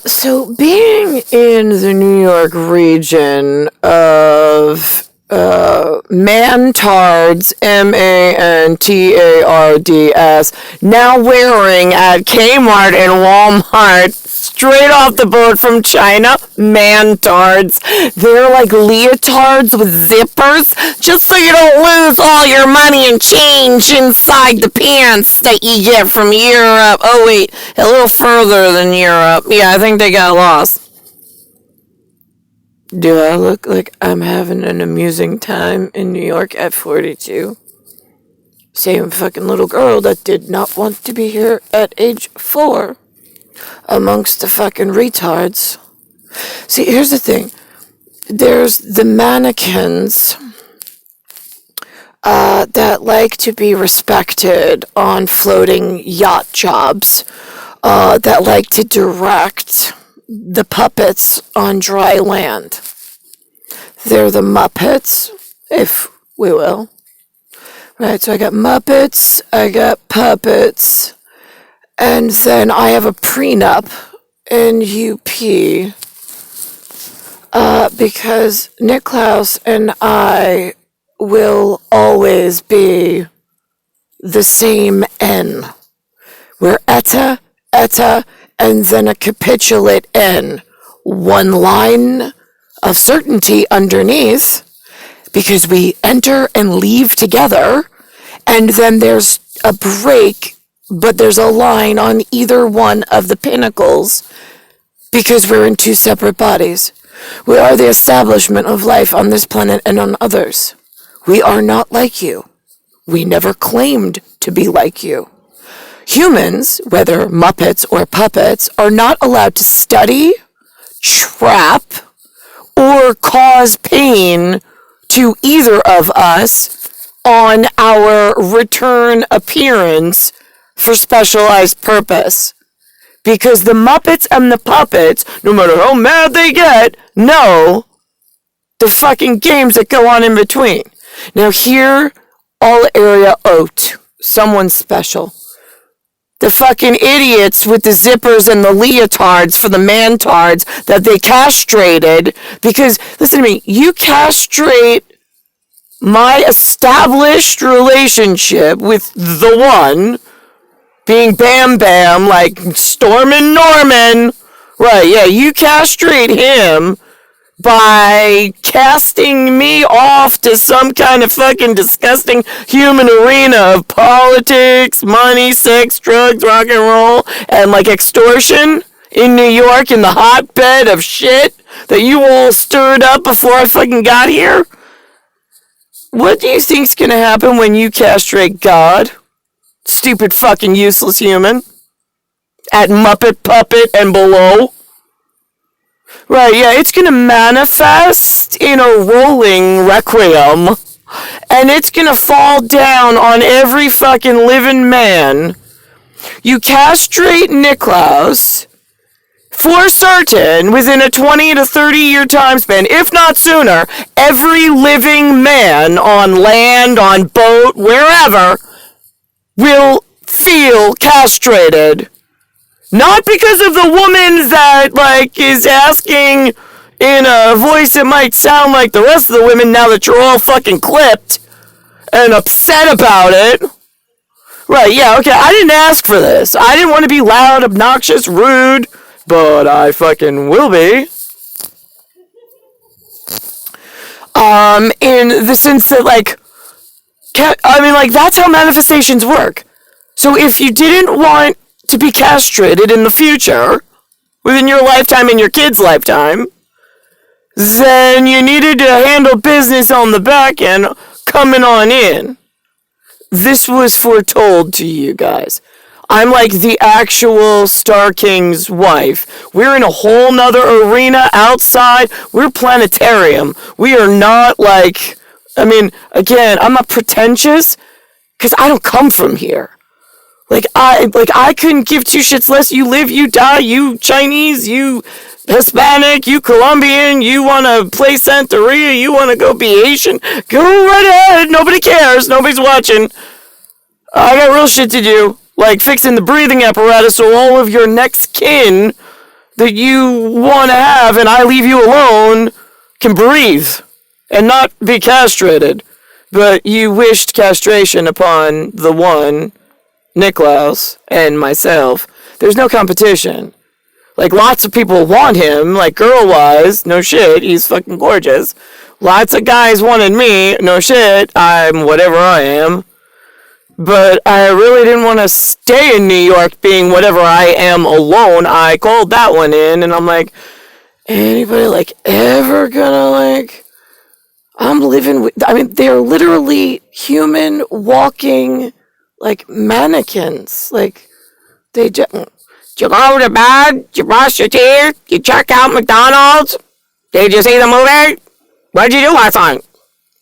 So being in the New York region of mantards, mantards, now wearing at Kmart and Walmart, straight off the boat from China, mantards. They're like leotards with zippers, just so you don't lose all your money and change inside the pants that you get from Europe. Oh wait, a little further than Europe. Yeah, I think they got lost. Do I look like I'm having an amusing time in New York at 42? Same fucking little girl that did not want to be here at age 4. Amongst the fucking retards. See, here's the thing. There's the mannequins that like to be respected on floating yacht jobs, that like to direct the puppets on dry land. They're the Muppets, if we will. Right, so I got Muppets, I got puppets, and then I have a prenup in UP, because Niklaus and I will always be the same N. We're eta, and then a capitulate N. One line of certainty underneath, because we enter and leave together, and then there's a break, but there's a line on either one of the pinnacles, because we're in 2 separate bodies. We are the establishment of life on this planet and on others. We are not like you. We never claimed to be like you. Humans, whether Muppets or puppets, are not allowed to study, trap, or cause pain to either of us on our return appearance for specialized purpose. Because the Muppets and the puppets, no matter how mad they get, know the fucking games that go on in between. Now here, all area oat. Someone special. The fucking idiots with the zippers and the leotards for the mantards that they castrated. Because, listen to me, you castrate my established relationship with the one, being Bam Bam, like Stormin' Norman. Right, yeah, you castrate him by casting me off to some kind of fucking disgusting human arena of politics, money, sex, drugs, rock and roll, and like extortion in New York, in the hotbed of shit that you all stirred up before I fucking got here. What do you think's gonna happen when you castrate God? Stupid fucking useless human. At Muppet, Puppet, and below. Right, yeah, it's gonna manifest in a rolling requiem, and it's gonna fall down on every fucking living man. You castrate Niklaus, for certain, within a 20 to 30 year time span, if not sooner, every living man on land, on boat, wherever, will feel castrated. Not because of the woman that, like, is asking in a voice that might sound like the rest of the women now that you're all fucking clipped and upset about it. Right, yeah, okay, I didn't ask for this. I didn't want to be loud, obnoxious, rude, but I fucking will be. In the sense that, like, that's how manifestations work. So if you didn't want to be castrated in the future, within your lifetime and your kid's lifetime, then you needed to handle business on the back end coming on in. This was foretold to you guys. I'm like the actual Star King's wife. We're in a whole nother arena outside. We're planetarium. We are not like, again, I'm not pretentious because I don't come from here. I couldn't give 2 shits less. You live, you die, you Chinese, you Hispanic, you Colombian, you want to play Santeria, you want to go be Asian, go right ahead. Nobody cares. Nobody's watching. I got real shit to do, like fixing the breathing apparatus so all of your next kin that you want to have and I leave you alone can breathe and not be castrated. But you wished castration upon the one, Niklaus, and myself. There's no competition. Like, lots of people want him, like, girl-wise, no shit, he's fucking gorgeous. Lots of guys wanted me, no shit, I'm whatever I am. But I really didn't want to stay in New York being whatever I am alone. I called that one in, and I'm like, anybody, like, ever gonna, like, I'm living with, I mean, they're literally human walking, like, mannequins. Like, they just, you go to bed, you brush your teeth, you check out McDonald's, did you see the movie? What did you do last night?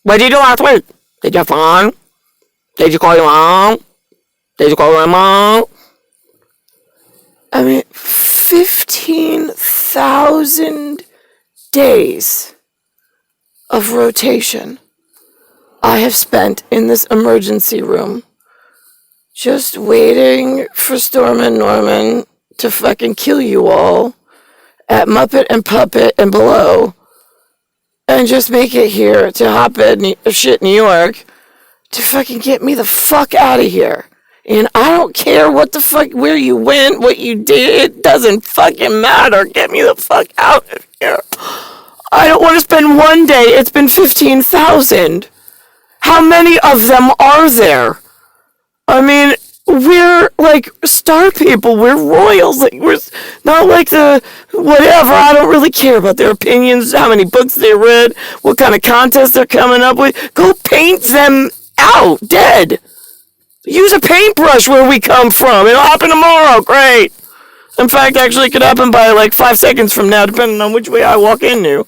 What did you do last week? Did you have fun? Did you call your mom? Did you call my mom? I mean, 15,000 days of rotation I have spent in this emergency room just waiting for Storm and Norman to fucking kill you all at Muppet and Puppet and below and just make it here to Hotbed New York to fucking get me the fuck out of here. And I don't care what the fuck, where you went, what you did, it doesn't fucking matter. Get me the fuck out of here. I don't want to spend one day. It's been 15,000. How many of them are there? I mean, we're like star people. We're royals. Like, we're not like the whatever. I don't really care about their opinions, how many books they read, what kind of contest they're coming up with. Go paint them out, dead. Use a paintbrush where we come from. It'll happen tomorrow. Great. In fact, actually, it could happen by like 5 seconds from now, depending on which way I walk into.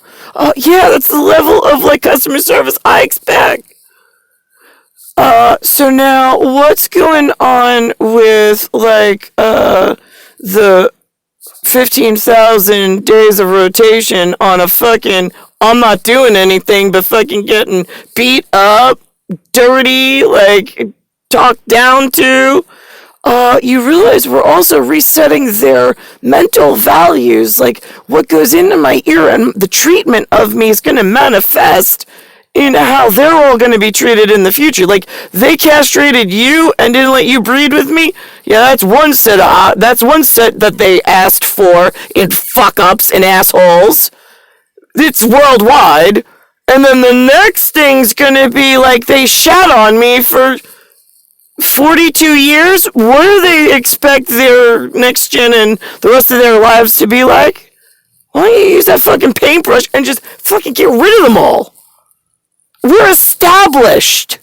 Yeah, that's the level of like customer service I expect. So now, what's going on with, like, the 15,000 days of rotation on a fucking, I'm not doing anything but fucking getting beat up, dirty, like, talked down to? You realize we're also resetting their mental values, like, what goes into my ear and the treatment of me is gonna manifest into how they're all going to be treated in the future. Like, they castrated you and didn't let you breed with me? Yeah, that's one set that they asked for in fuck-ups and assholes. It's worldwide. And then the next thing's going to be like they shat on me for 42 years? What do they expect their next gen and the rest of their lives to be like? Why don't you use that fucking paintbrush and just fucking get rid of them all? We're established.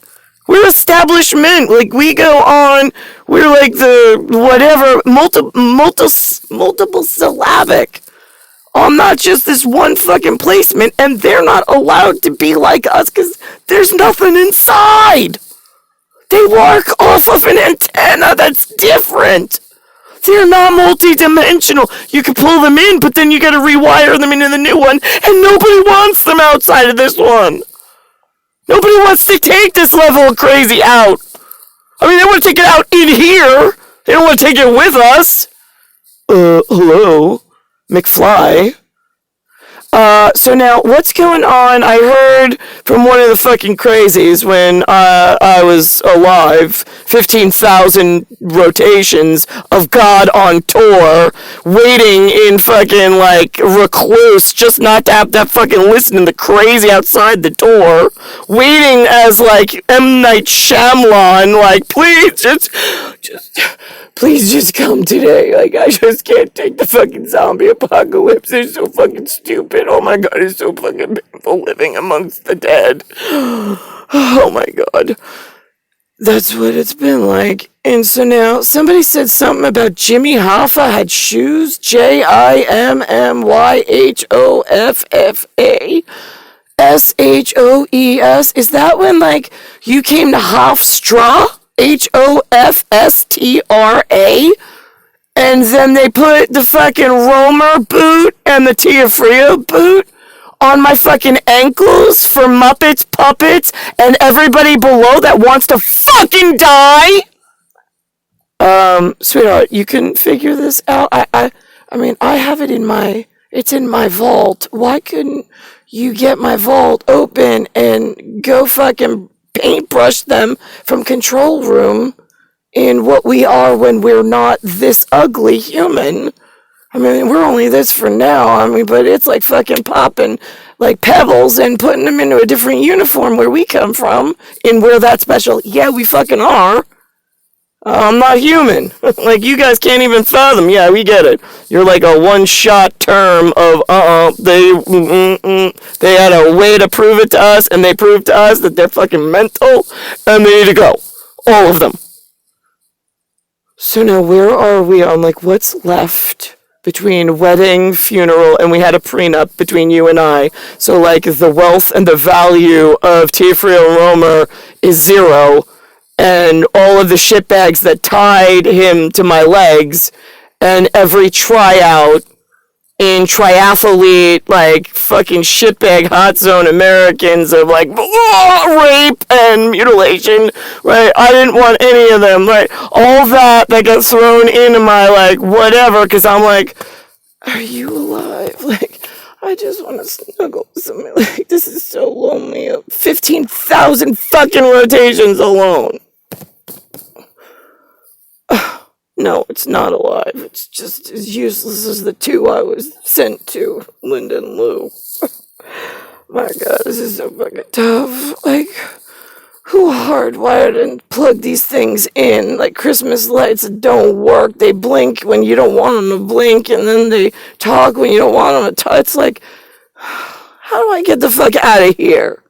We're established men. Like, we go on, we're like the whatever, multiple syllabic. I'm not just this one fucking placement, and they're not allowed to be like us because there's nothing inside. They work off of an antenna that's different. They're not multi-dimensional. You can pull them in, but then you gotta rewire them into the new one, and nobody wants them outside of this one. Nobody wants to take this level of crazy out. I mean, they want to take it out in here. They don't want to take it with us. Hello, McFly. So now, what's going on? I heard from one of the fucking crazies when I was alive, 15,000 rotations of God on tour, waiting in fucking, like, recluse, just not to have that fucking listen to the crazy outside the door, waiting as, like, M. Night Shyamalan, like, please just come today. Like, I just can't take the fucking zombie apocalypse. They're so fucking stupid. Oh my god, it's so fucking painful living amongst the dead. Oh my god. That's what it's been like. And so now, somebody said something about Jimmy Hoffa had shoes. JIMMYHOFFA. SHOES. Is that when, like, you came to HOFSTRA? HOFSTRA, and then they put the fucking ROEMER boot and the Tiafrio boot on my fucking ankles for Muppets, Puppets, and everybody below that wants to fucking die? Sweetheart, you can figure this out. I I mean, I have it it's in my vault. Why couldn't you get my vault open and go fucking paintbrush them from control room in what we are when we're not this ugly human? I mean, we're only this for now. I mean, but it's like fucking popping like pebbles and putting them into a different uniform where we come from and we're that special. Yeah, we fucking are. I'm not human. Like, you guys can't even fathom. Yeah, we get it. You're like a one-shot term of, they had a way to prove it to us, and they proved to us that they're fucking mental, and they need to go. All of them. So now, where are we on, like, what's left between wedding, funeral, and we had a prenup between you and I. So, like, the wealth and the value of Tifril and Roemer is 0, and all of the shitbags that tied him to my legs, and every tryout in triathlete, like, fucking shitbag hot zone Americans of, like, rape and mutilation, right? I didn't want any of them, right? All that got thrown into my, like, whatever, because I'm like, are you alive? Like, I just want to snuggle with somebody. Like, this is so lonely. 15,000 fucking rotations alone. No, it's not alive. It's just as useless as the 2 I was sent to, Linda and Lou. My God, this is so fucking tough. Like, who hardwired and plugged these things in? Like Christmas lights that don't work. They blink when you don't want them to blink, and then they talk when you don't want them to talk. It's like, how do I get the fuck out of here?